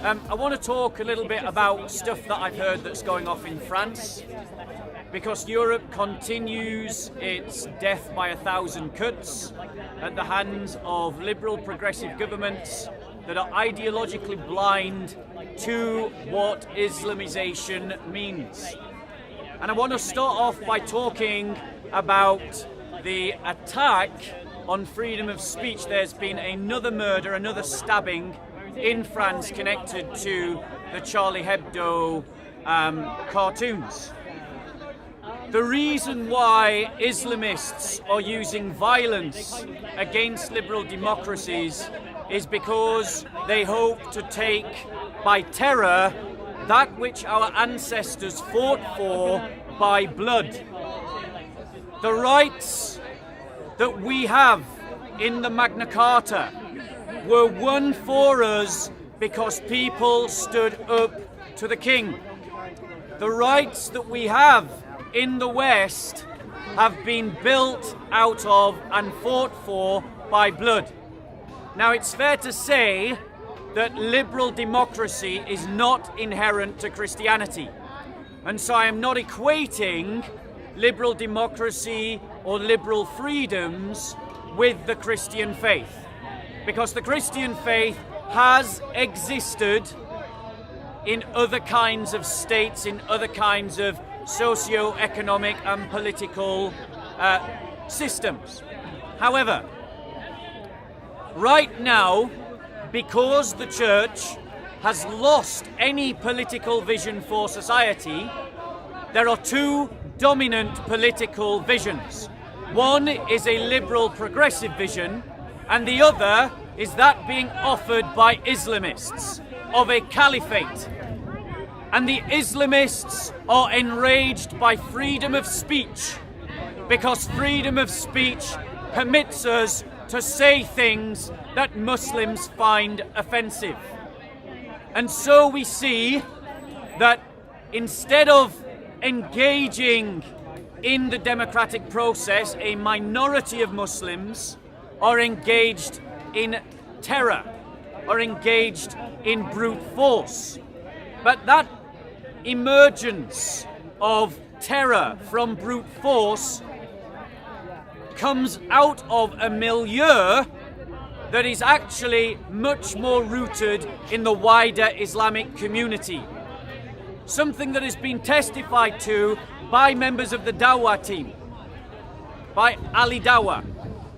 I want to talk a little bit about stuff that I've heard that's going off in France, because Europe continues its death by 1,000 cuts at the hands of liberal progressive governments that are ideologically blind to what Islamisation means. And I want to start off by talking about the attack on freedom of speech. There's been another murder, another stabbing in France connected to the Charlie Hebdo cartoons. The reason why Islamists are using violence against liberal democracies is because they hope to take by terror that which our ancestors fought for by blood. The rights that we have in the Magna Carta were won for us because people stood up to the king. The rights that we have in the West have been built out of and fought for by blood. Now, it's fair to say that liberal democracy is not inherent to Christianity. And so I am not equating liberal democracy or liberal freedoms with the Christian faith, because the Christian faith has existed in other kinds of states, in other kinds of socio-economic and political systems. However, right now, because the church has lost any political vision for society, there are two dominant political visions. One is a liberal progressive vision, and the other is that being offered by Islamists of a caliphate. And the Islamists are enraged by freedom of speech, because freedom of speech permits us to say things that Muslims find offensive. And so we see that instead of engaging in the democratic process, a minority of Muslims are engaged in terror, are engaged in brute force. But that emergence of terror from brute force comes out of a milieu that is actually much more rooted in the wider Islamic community. Something that has been testified to by members of the Dawah team, by Ali Dawah,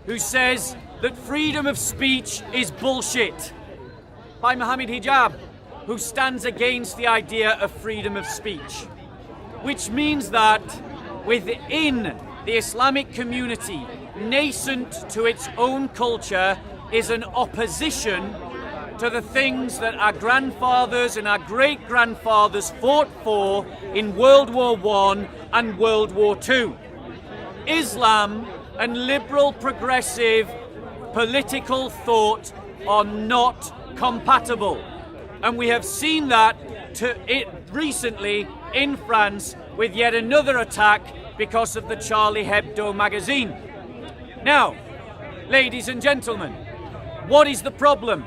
who says that freedom of speech is bullshit, by Mohammed Hijab, who stands against the idea of freedom of speech. Which means that within the Islamic community, nascent to its own culture, is an opposition to the things that our grandfathers and our great-grandfathers fought for in World War I and World War II. Islam and liberal progressive political thought are not compatible. And we have seen that recently in France with yet another attack because of the Charlie Hebdo magazine. Now, ladies and gentlemen, what is the problem?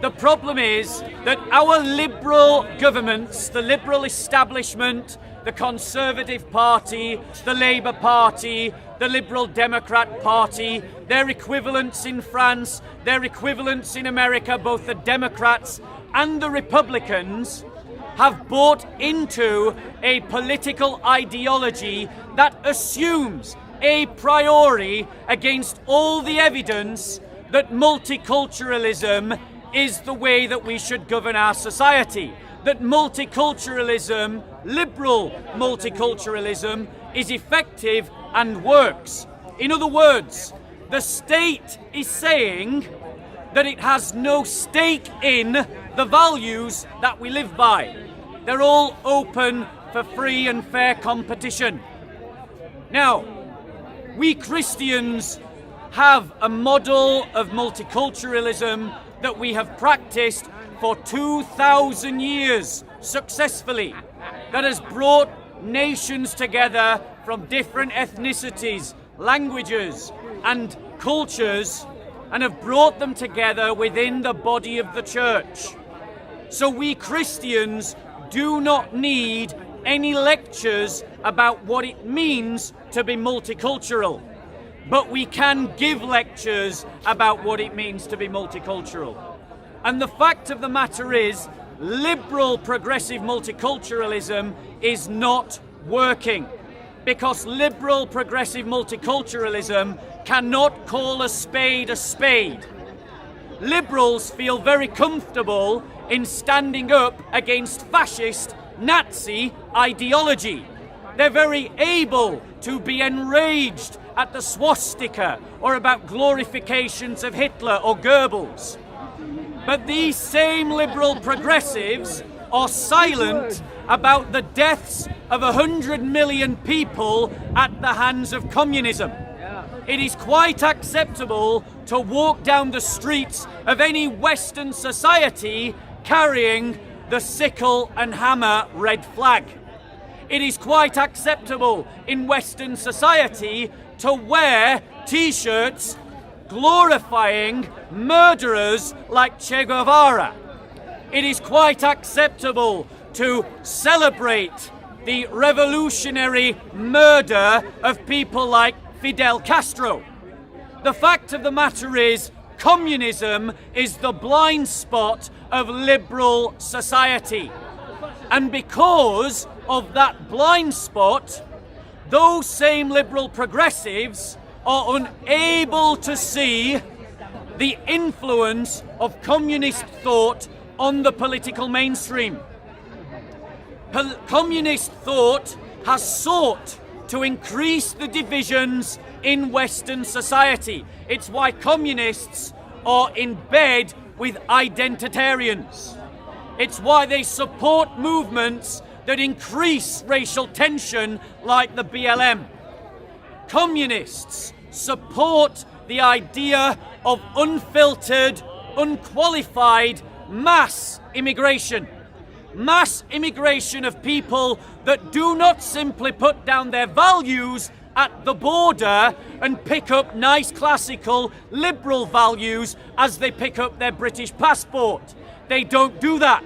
The problem is that our liberal governments, the liberal establishment, the Conservative Party, the Labour Party, the Liberal Democrat Party, their equivalents in France, their equivalents in America, both the Democrats and the Republicans, have bought into a political ideology that assumes a priori, against all the evidence, that multiculturalism is the way that we should govern our society. That multiculturalism, liberal multiculturalism, is effective and works. In other words, the state is saying that it has no stake in the values that we live by. They're all open for free and fair competition. Now, we Christians have a model of multiculturalism that we have practiced for 2,000 years successfully, that has brought nations together from different ethnicities, languages and cultures, and have brought them together within the body of the church. So we Christians do not need any lectures about what it means to be multicultural, but we can give lectures about what it means to be multicultural. And the fact of the matter is, liberal progressive multiculturalism is not working, because liberal progressive multiculturalism cannot call a spade a spade. Liberals feel very comfortable in standing up against fascist Nazi ideology. They're very able to be enraged at the swastika or about glorifications of Hitler or Goebbels. But these same liberal progressives are silent about the deaths of 100 million people at the hands of communism. It is quite acceptable to walk down the streets of any Western society carrying the sickle and hammer red flag. It is quite acceptable in Western society to wear T-shirts glorifying murderers like Che Guevara. It is quite acceptable to celebrate the revolutionary murder of people like Fidel Castro. The fact of the matter is, communism is the blind spot of liberal society. And because of that blind spot, those same liberal progressives are unable to see the influence of communist thought on the political mainstream. Communist thought has sought to increase the divisions in Western society. It's why communists are in bed with identitarians. It's why they support movements that increase racial tension like the BLM. Communists support the idea of unfiltered, unqualified mass immigration. Mass immigration of people that do not simply put down their values at the border and pick up nice classical liberal values as they pick up their British passport. They don't do that.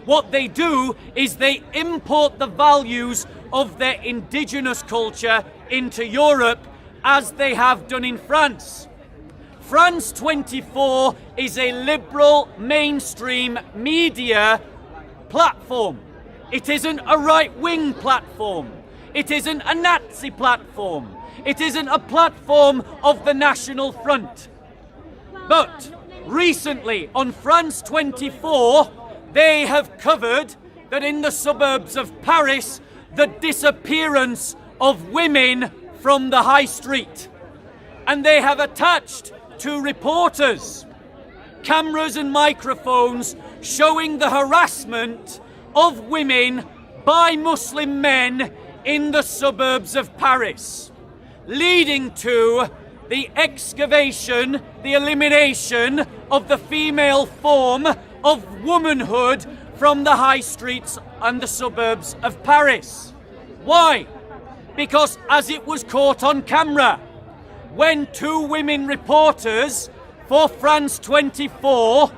What they do is they import the values of their indigenous culture into Europe, as they have done in France. France 24 is a liberal mainstream media platform. It isn't a right-wing platform. It isn't a Nazi platform. It isn't a platform of the National Front. But recently on France 24, they have covered that in the suburbs of Paris, the disappearance of women from the high street. And they have attached to reporters cameras and microphones showing the harassment of women by Muslim men in the suburbs of Paris, leading to the excavation, the elimination of the female form of womanhood from the high streets and the suburbs of Paris. Why? Because as it was caught on camera, when two women reporters for France 24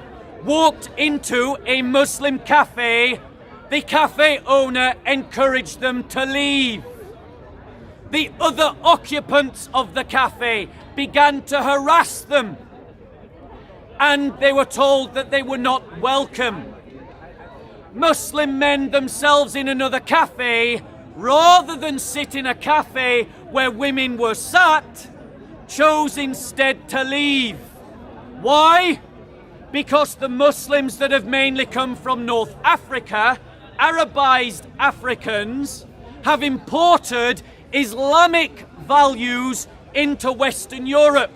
walked into a Muslim cafe, the cafe owner encouraged them to leave. The other occupants of the cafe began to harass them, and they were told that they were not welcome. Muslim men themselves in another cafe, rather than sit in a cafe where women were sat, chose instead to leave. Why? Because the Muslims that have mainly come from North Africa, Arabized Africans, have imported Islamic values into Western Europe.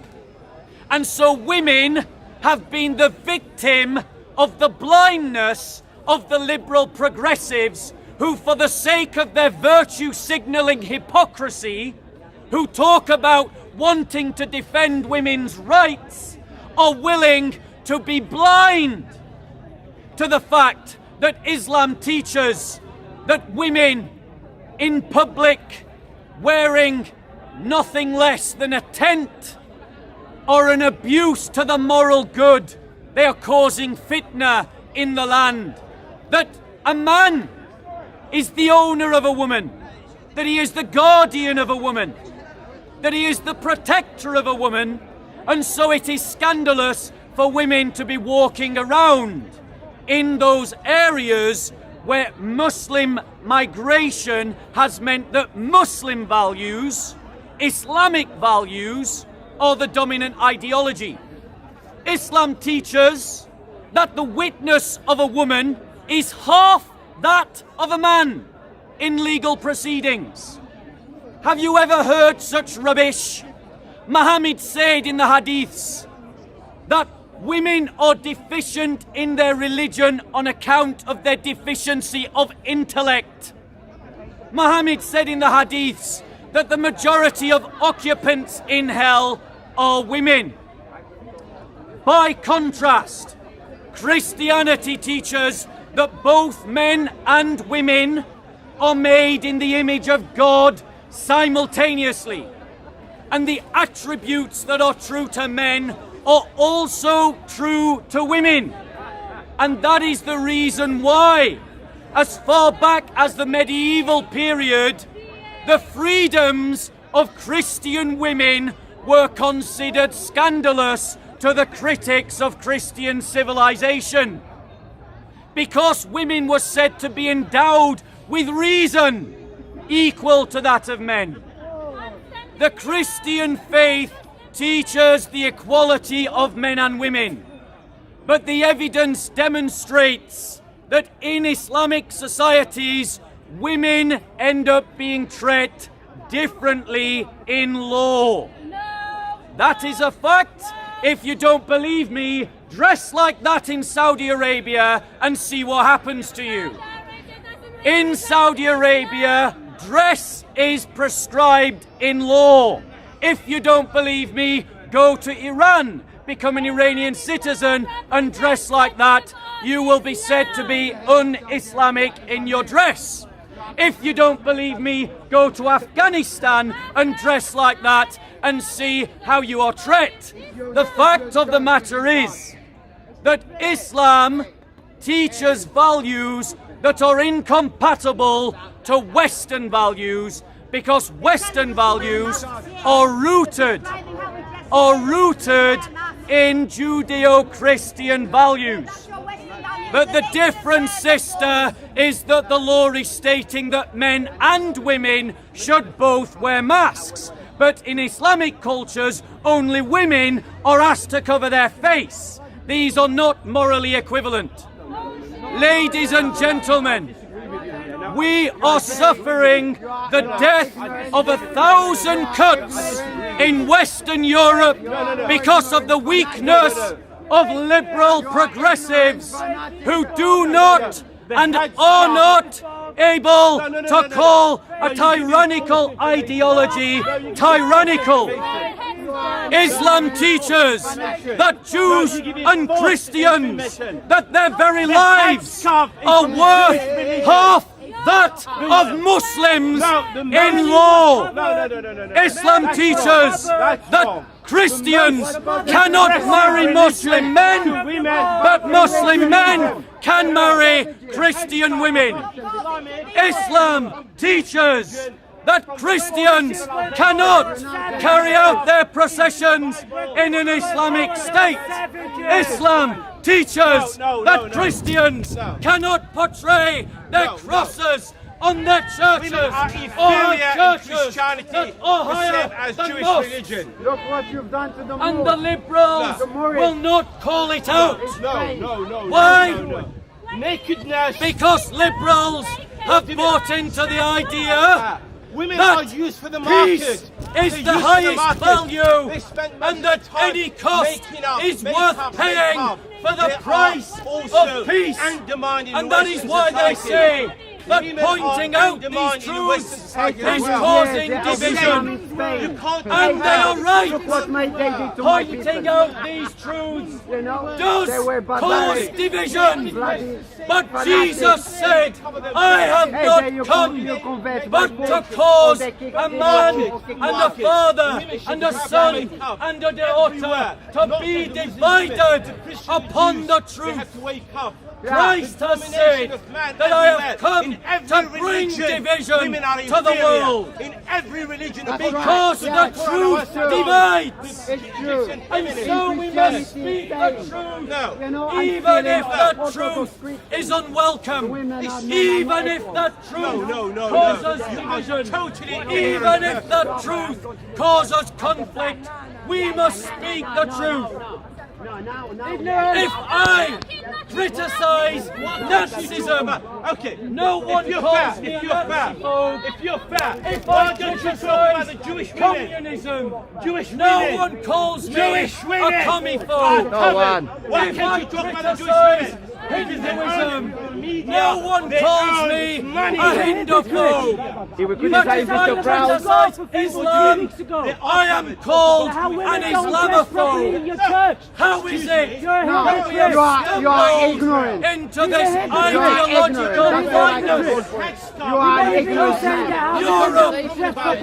And so women have been the victim of the blindness of the liberal progressives who, for the sake of their virtue-signalling hypocrisy, who talk about wanting to defend women's rights, are willing to be blind to the fact that Islam teaches that women in public wearing nothing less than a tent are an abuse to the moral good. They are causing fitna in the land. that a man is the owner of a woman, that he is the guardian of a woman, that he is the protector of a woman, and so it is scandalous for women to be walking around in those areas where Muslim migration has meant that Muslim values, Islamic values, are the dominant ideology. Islam teaches that the witness of a woman is half that of a man in legal proceedings. Have you ever heard such rubbish? Muhammad said in the hadiths that women are deficient in their religion on account of their deficiency of intellect. Muhammad said in the hadiths that the majority of occupants in hell are women. By contrast, Christianity teaches that both men and women are made in the image of God simultaneously, and the attributes that are true to men are also true to women. And that is the reason why, as far back as the medieval period, the freedoms of Christian women were considered scandalous to the critics of Christian civilization, because women were said to be endowed with reason equal to that of men. The Christian faith teaches the equality of men and women, but the evidence demonstrates that in Islamic societies, women end up being treated differently in law. That is a fact. If you don't believe me, dress like that in Saudi Arabia and see what happens to you. In Saudi Arabia, dress is prescribed in law. If you don't believe me, go to Iran, become an Iranian citizen and dress like that. You will be said to be un-Islamic in your dress. If you don't believe me, go to Afghanistan and dress like that and see how you are treated. The fact of the matter is that Islam teaches values that are incompatible to Western values, because Western values are rooted in Judeo-Christian values. But the difference, sister, is that the law is stating that men and women should both wear masks. But in Islamic cultures, only women are asked to cover their face. These are not morally equivalent. Ladies and gentlemen, we are suffering the death of 1,000 cuts in Western Europe because of the weakness of liberal progressives who do not and are not able to call a tyrannical ideology tyrannical. Islam teaches that Jews and Christians, that their very lives are worth half that of Muslims in law. Islam teaches that Christians cannot marry Muslim men, but Muslim men can marry Christian women. Islam teaches that Christians cannot carry out their processions in an Islamic state. Islam teaches that Christians cannot portray their crosses on their churches or churches that are higher as than Jewish mosques. religion. Look what you've done to the And the liberals will not call it out. No. Why? Nakedness. Because liberals have bought into the idea Women that are used for the market. peace is the highest value, and that any cost is worth paying for the price of peace. And that is why they say that pointing out these truths is causing division. And they are right. Pointing out these truths does cause division. But Jesus said, I have not come but to cause a man and a father and a son and a daughter to be divided upon the truth. Christ has said that I have come to bring division to the world. In every religion, Because the truth divides. It's true. And so we must speak the truth, even if the truth is unwelcome, even if the truth causes division, even if the truth causes conflict, we must speak the truth. If I criticize Nazism, okay, no one calls me a Nazi-phobe. if you're fat, If why I don't you talk about criticize the Jewish women? communism, Jewish no women. one calls me Jewish a women. commie-phobe. No one. Why If can't I you talk about the Jewish criticize women? Hinduism, Media, no one they calls earn me money. a Hinduphobe. He would But criticize if I Mr. Brown. criticize Islam, I am called an Islamophobe. How is it that we have You are stumbled ignorant. into this ignorant. ideological That's what I blindness? You are an ignorant man. Europe,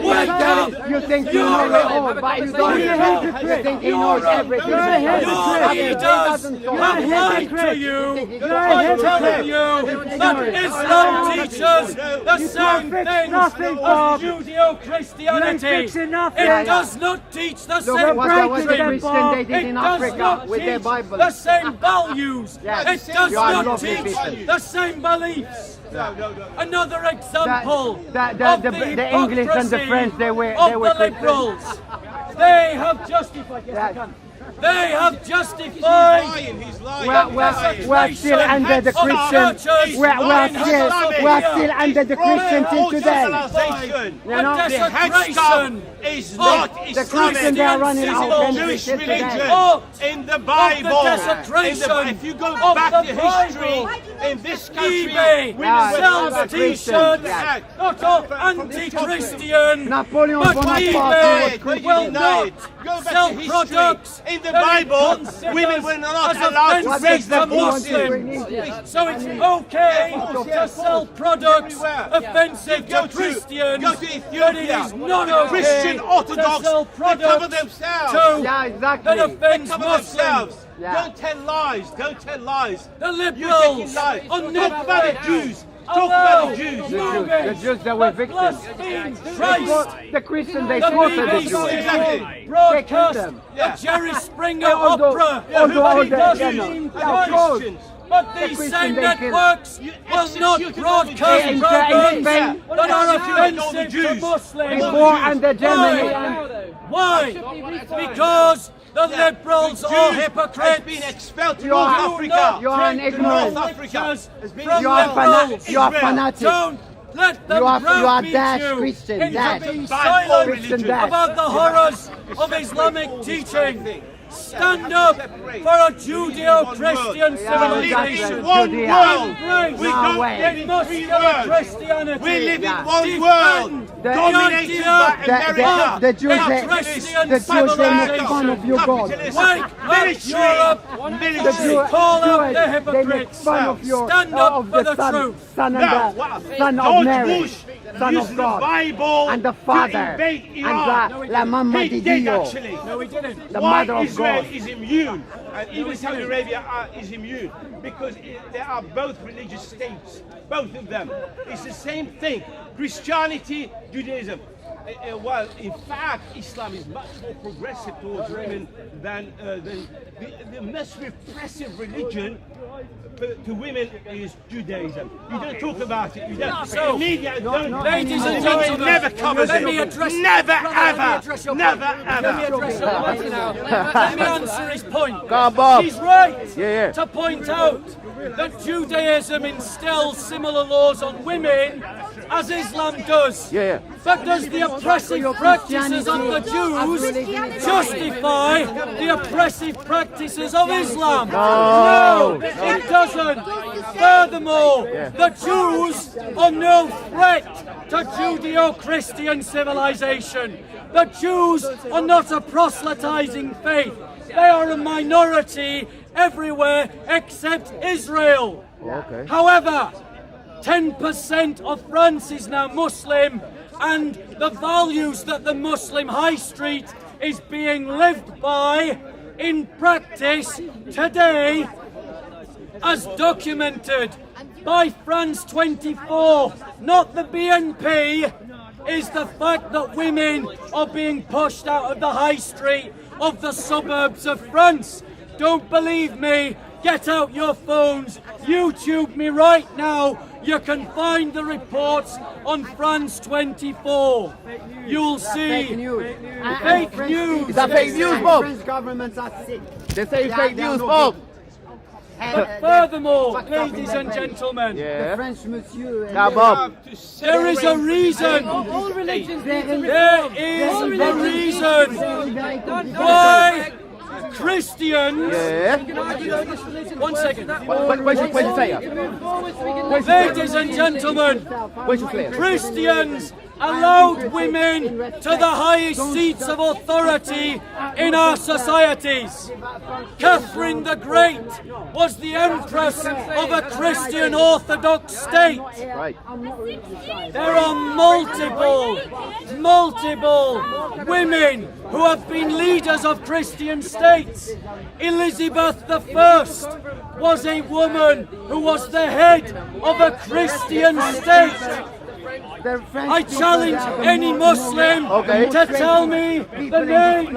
wake up! You think you know it all, but you don't. You think he knows everything. Your leaders have lied to you by telling you that Islam teaches the same things as Judeo-Christianity. It does not teach the same what the doctrine. Christian they did It in does Africa not with their teach Bible. the same values. Yes. It does You are not lovely teach people. the same beliefs. Another example The English and the French, they were of the Christians. liberals. They have justified. Yes, I can. They have justified. We're still under the Christians. We're still under the Christians till today. You know, The the headscarf is not The Christians they are running out Jewish of religion. Of In the Bible, if you go back to history, in this country, eBay women sells were t-shirts, Yes. not of anti-Christian, Napoleon but Bonaparte eBay was Christian. will not Go back sell to history. products In the that it Bible, considers women were not as allowed to offensive raise to their Muslims. voices. So it's okay to sell products offensive Go to to Christians, go to but it Ethiopia. is not okay Christian to Orthodox, sell they cover products themselves. to Yeah, that exactly. offends Cover Muslims. themselves. Yeah. Don't tell lies. Don't tell lies. The You're liberals taking lies. on Talk about the Netflix Jews. Talk about the Jews. The Jews that were victims. blaspheme Christ. The Christians they The slaughtered the BBC Jews. Exactly. broadcast them. Yeah. the Jerry Springer Although- opera. although all the- blaspheme yeah, of Christ. course. But these Christian same they killed. networks will not executed broadcast all the Jews. programs In that are Executed all the offensive to Jews. Muslims. Before under Germany. Why? Because the liberals are Has hypocrites. been expelled to You North are- Africa. you are an To ignorant. North Africa. Has been From You are liberals. you are fanatic. Don't let them You are browbeat dash you Christian, into dash. being Bad silent Christian dash. about the horrors of Islamic teaching. Stand up for a Judeo-Christian We live civilization. in one Judea. world. Embrace We No don't way. get the in three muscular words. Christianity. We live in Yeah. one world. Defend The Dominated idea by The America. Jews, they make fun of your God. Wake up, Europe. Military. Call out the They make hypocrites. fun of your Stand up of for the the son, truth. son Now, and the son of George Mary, Bush son used of the God, Bible and the to father, invade and Iran. La Mamma He di did Dio, actually. No, he didn't. the Why mother of Israel God. is immune and even Saudi Arabia is immune? Because they are both religious states, both of them. It's the same thing. Christianity, Judaism. Well, in fact, Islam is much more progressive towards women than the most repressive religion to women is Judaism. You don't talk about it. You don't. So, the media don't. Ladies and It gentlemen, never covers let it. me address. Never Brother, let me ever. address your Never point. Let me ever. address your point now. Let me answer his point. Go on, Bob. He's right Yeah. to point out that Judaism instills similar laws on women as Islam does. Yeah. But does the oppressive practices of the Jews justify the oppressive practices of Islam? No. It doesn't. Furthermore, the Jews are no threat to Judeo-Christian civilization. The Jews are not a proselytizing faith. They are a minority everywhere except Israel. Okay. However, 10% of France is now Muslim, and the values that the Muslim high street is being lived by in practice today as documented by France 24, not the BNP, is the fact that women are being pushed out of the high street of the suburbs of France. Don't believe me? Get out your phones, YouTube me right now. You can find the reports on France 24. You'll see. Fake news. Fake news. Is that fake news, Bob? French governments are sick. They say fake news, Bob. But furthermore, ladies and gentlemen, The French monsieur. Now, Bob. there is a reason. All religions. There is a reason why Christians. Yeah. 1 second. Where's your player? Ladies and gentlemen, Where's your player? Christians allowed women to the highest seats of authority in our societies. Catherine the Great was the empress of a Christian Orthodox state. Right. There are multiple women who have been leaders of Christian states. Elizabeth I was a woman who was the head of a Christian state. I challenge any Muslim to tell me the name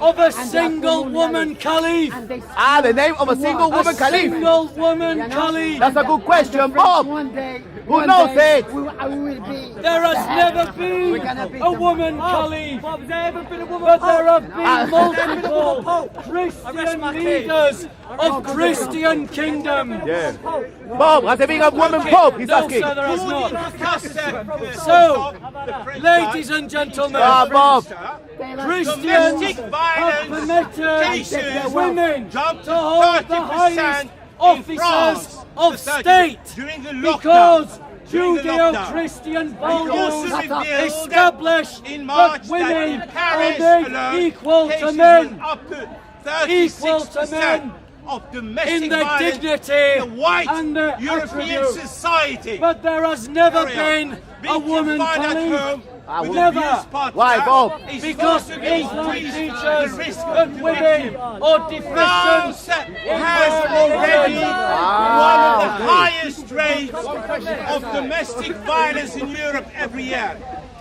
of a single woman caliph. Ah, the name of a single woman A caliph. single woman caliph. That's a good question, Bob. One day. Who knows it? I will be. There has never been a woman caliph, but there have been multiple Christian leaders of Christian kingdom. Yeah. Bob, has there been a woman pope? He's No, asking. sir, there has not. So, ladies and gentlemen, Ah, Bob. Christians Domestic have violence permitted cases women jumped to hold the 30% highest in officers France. of 30% state during the lockdown. because During the Judeo-Christian values also revealed established in March that women that in Paris are made alone, equal to cases men. went up to Equal to 36% men of domestic in their violence dignity in the white and their European attributes. society. But there has never Carry on. been Being a woman confined at caliph. home with Never. abuse partner Why, Bob? is Because not to be Islam increased teaches the risk that of women victim. are deficient France in has moral already violence. one of the highest rates of domestic violence in Europe every year.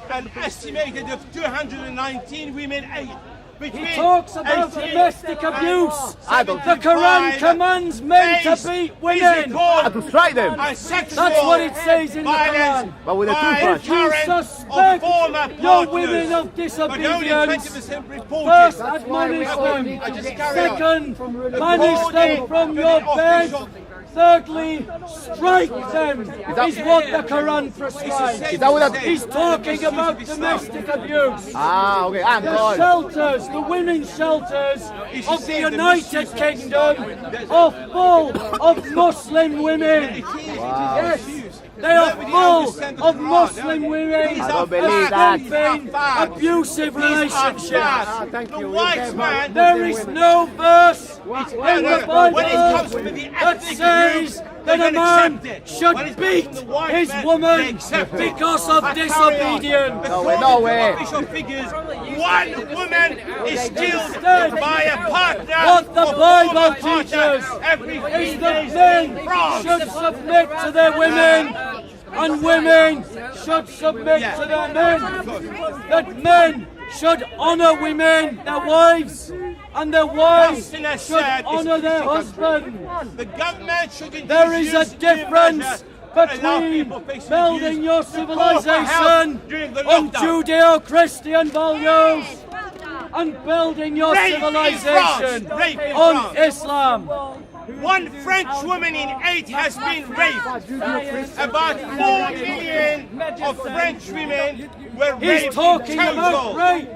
An estimated of 219 women aged between He talks about 18 domestic and abuse. I don't The Quran commands men to beat women. And to strike them. And sexual That's what it says in the violence Quran. But with a by toothbrush. You current or suspect former your partners. women of But only disobedience. 20% reported. First, why we admonish all them. need to just get carry on. Second, banish them from your bed. Thirdly, strike them is what the Quran prescribes. Is that what that- He's talking about domestic abuse. Ah, okay. I'm The gone. shelters, the women's shelters of the United Kingdom are full of Muslim women. Yes, they are full of Muslim women I don't believe that. in abusive relationships. Thank The you. white man There is no verse in the Bible when it comes to the that ethnic says abuse, that they a can man accept it. should When it beat comes to the white his man, they woman accept it. because of But carry on. disobedience. No way, no way. Official figures, one woman is killed Instead, by a partner. What the or Bible former partner teaches every 3 is that days men in France. should submit to their women and women should submit to their men. That men should honour women, their wives, and their wives Palestine should said honour their husband. The government should There is a introduce difference new measures to allow between people facing building abuse your to call for help civilization during the on lockdown. Judeo-Christian values and building your Rape in civilization France. Rape in on France. Islam. One French woman in 8 has been raped. About 4 million of French women were raped. He's talking in about total. rape.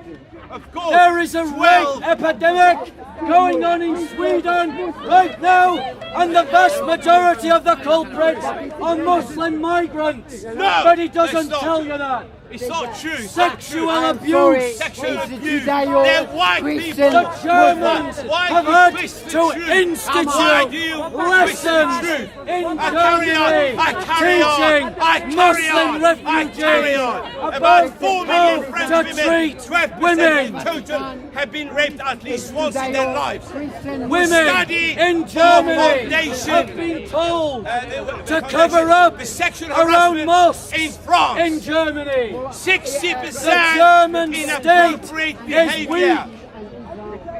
Of course, There is a 12 rape epidemic going on in Sweden right now, and the vast majority of the culprits are Muslim migrants. No, But he doesn't that's not tell true. you that. It's not true. Sexual I'm abuse. sorry. Sexual It's abuse. Judeo- They're white Christian people. The Germans Why have do you had twist the to truth? Why do institute you twist the lessons truth? in I carry on. Germany I carry on. teaching I carry Muslim on. I carry refugees on. about 4 how million French to women, treat 12% women. in total, have been raped at least once in their lives. Christian Women Study in for Germany foundation. have been told to The cover up the sexual around harassment mosques in France. in Germany. 60% The German inappropriate state is behavior. weak.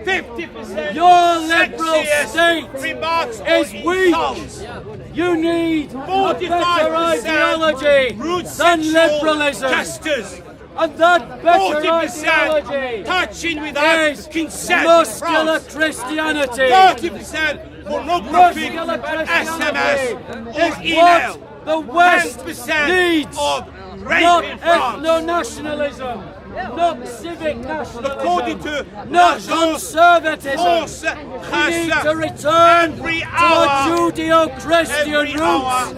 50% Your liberal sexiest state remarks is or weak. insults. You need a 45% better ideology rude than sexual liberalism. gestures. And that better 40% ideology touching without is consent in muscular France. Christianity. 40% pornography, Muscular SMS Christianity or is email. what the West 10% needs, of rape not in France. ethno-nationalism, not civic nationalism, According to not l'agence conservatism. France We need to has return every to hour, our Judeo-Christian every roots hour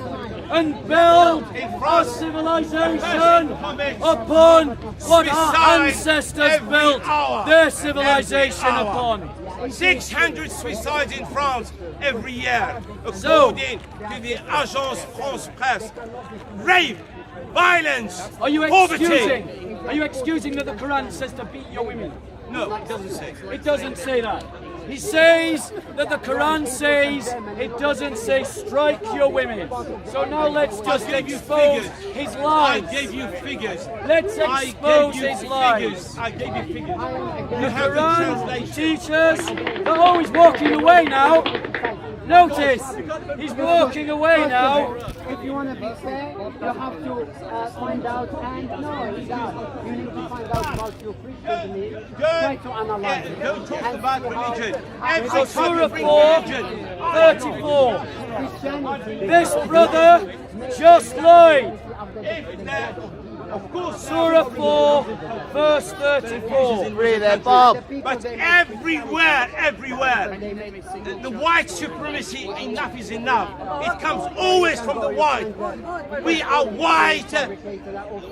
and build in our France, civilization commits upon what our suicide ancestors every built hour, their civilization every hour. upon. 600 suicides in France every year, So- according to the Agence France Presse. Rape, violence, Are you poverty. excusing? Are you excusing that the Quran says to beat your women? No, it doesn't say. It doesn't say that. He says that the Quran says it doesn't say strike your women. So now let's just gave you expose figures. his I lies. gave you figures. Let's I expose gave you his lies. figures. I gave you figures. You The have the Quran translation. teaches. Oh, he's walking away now. Notice, he's walking away now. If you want to be fair, you have to find out and no, you don't. You need to find out about your Christian belief. Try to analyze it. Don't talk and about see how- religion. how Every So time Surah you bring 4, religion, 34. Christianity. This brother just lied. if there- of course, Surah 4, verse 34. Read it, Bob. but everywhere, the white supremacy, enough is enough. It comes always from the white. We are white.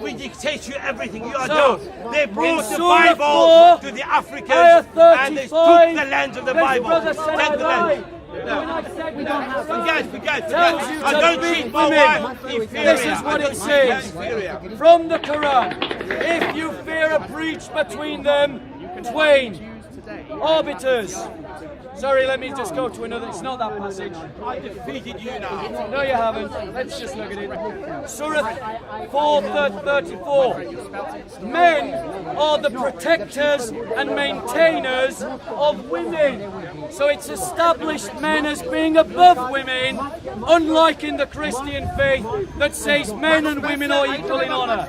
We dictate you everything. You are So, dumb. They brought the Surah Bible 4, to the Ayah Africans and they 35, took the land of the this Bible. brother said Take I the land. lied. When I said we don't have Forget. tells you I to don't beat treat my women. wife inferior. This is what I don't it treat her says inferior. from the Quran. If you fear a breach between them, twain, arbiters. Sorry, let me just go to another. It's not that passage. I defeated you now. No, you haven't. Let's just look at it. Surah 4:34. Men are the protectors and maintainers of women. So it's established men as being above women, unlike in the Christian faith that says men and women are equal in honor.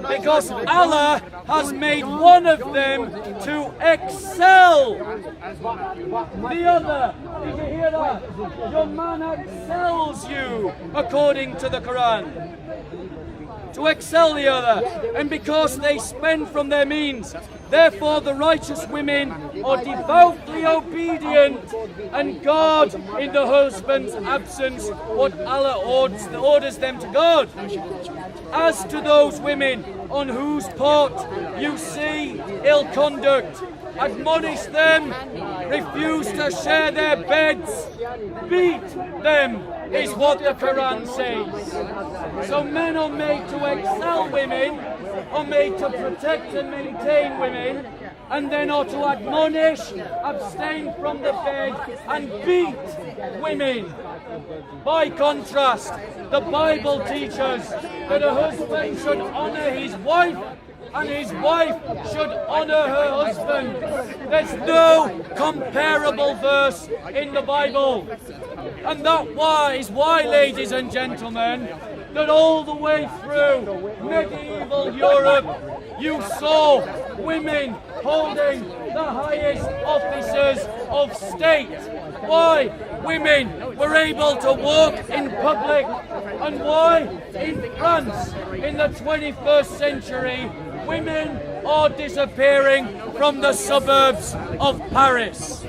Because Allah has made one of them to excel the other. Did you hear that? Your man excels you according to the Quran. To excel the other, and because they spend from their means. Therefore the righteous women are devoutly obedient and guard in the husband's absence what Allah orders them to guard. As to those women on whose part you see ill conduct, admonish them, refuse to share their beds, beat them, is what the Quran says. So men are made to excel women, are made to protect and maintain women, and then are to admonish, abstain from the bed, and beat women. By contrast, the Bible teaches that a husband should honor his wife and his wife should honor her husband. There's no comparable verse in the Bible. And that is why, ladies and gentlemen, that all the way through medieval Europe, you saw women holding the highest offices of state. Why women were able to walk in public, and why in France in the 21st century women are disappearing from the suburbs of Paris.